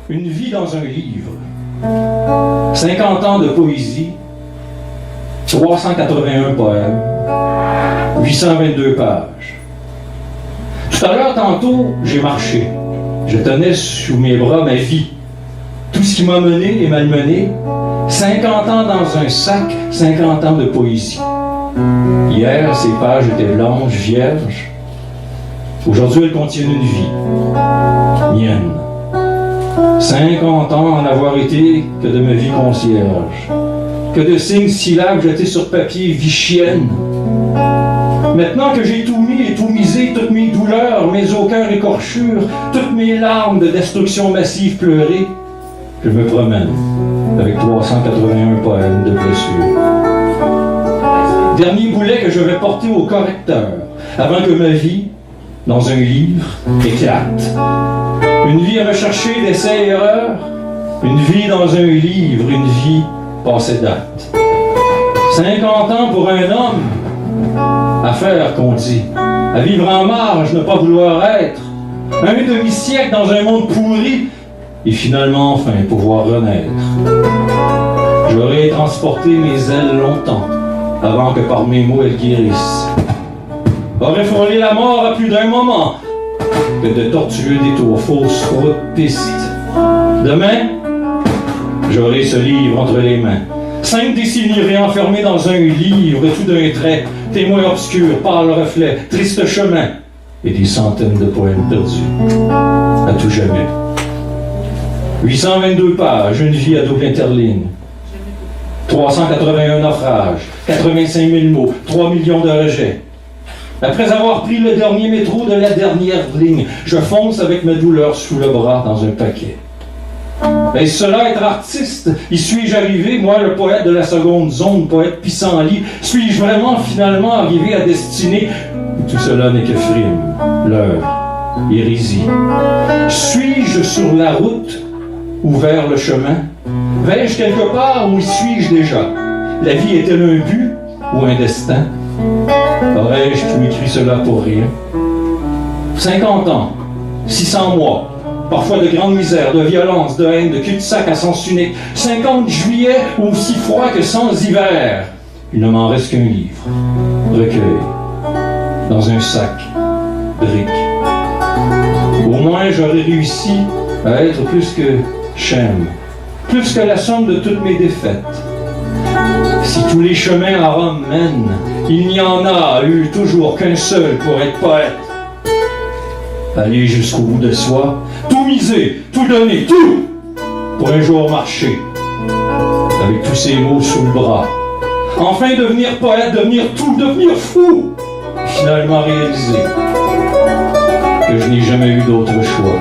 Une vie dans un livre. 50 ans de poésie, 381 poèmes, 822 pages. Tout à l'heure, tantôt, j'ai marché. Je tenais sous mes bras ma vie. Tout ce qui m'a mené et malmené. 50 ans dans un sac, 50 ans de poésie. Hier, ces pages étaient blanches, vierges. Aujourd'hui, elles contiennent une vie. Mienne. 50 ans en avoir été que de ma vie concierge. Que de signes, syllabes jetés sur papier, vie chienne. Maintenant que j'ai tout mis et tout misé, toutes mes douleurs, mes au cœur écorchures, toutes mes larmes de destruction massive pleurées, je me promène avec 381 poèmes de blessures. Dernier boulet que je vais porter au correcteur, avant que ma vie, dans un livre, éclate. Une vie à rechercher d'essais et erreurs, une vie dans un livre, une vie passée date. 50 ans pour un homme, à faire qu'on dit, à vivre en marge, ne pas vouloir être, un demi-siècle dans un monde pourri, et finalement enfin pouvoir renaître. J'aurais transporté mes ailes longtemps, avant que par mes mots elles guérissent. Aurait frôlé la mort à plus d'un moment, que de tortueux détours, fausses routes, pistes. Demain, j'aurai ce livre entre les mains. 5 décennies réenfermées dans un livre, tout d'un trait, témoin obscur, pâle reflet, triste chemin, et des centaines de poèmes perdus, à tout jamais. 822 pages, une vie à double interligne. 381 naufrages, 85 000 mots, 3 millions de rejets. Après avoir pris le dernier métro de la dernière ligne, je fonce avec ma douleur sous le bras dans un paquet. Est-ce cela être artiste? Y suis-je arrivé, moi le poète de la seconde zone, poète pissenlit? Suis-je vraiment finalement arrivé à destinée? Tout cela n'est que frime, leurre, hérésie. Suis-je sur la route ou vers le chemin? Vais-je quelque part ou y suis-je déjà? La vie est-elle un but ou un destin? Aurais-je tout écrit cela pour rien? 50 ans, 600 mois, parfois de grande misère, de violence, de haine, de cul-de-sac à sens unique. 50 juillets aussi froid que sans hiver. Il ne m'en reste qu'un livre, recueil, dans un sac, brique. Au moins j'aurais réussi à être plus que Chem, plus que la somme de toutes mes défaites. Si tous les chemins à Rome mènent, il n'y en a eu toujours qu'un seul pour être poète. Aller jusqu'au bout de soi, tout miser, tout donner, tout, pour un jour marcher, avec tous ces mots sous le bras. Enfin devenir poète, devenir tout, devenir fou, finalement réaliser que je n'ai jamais eu d'autre choix.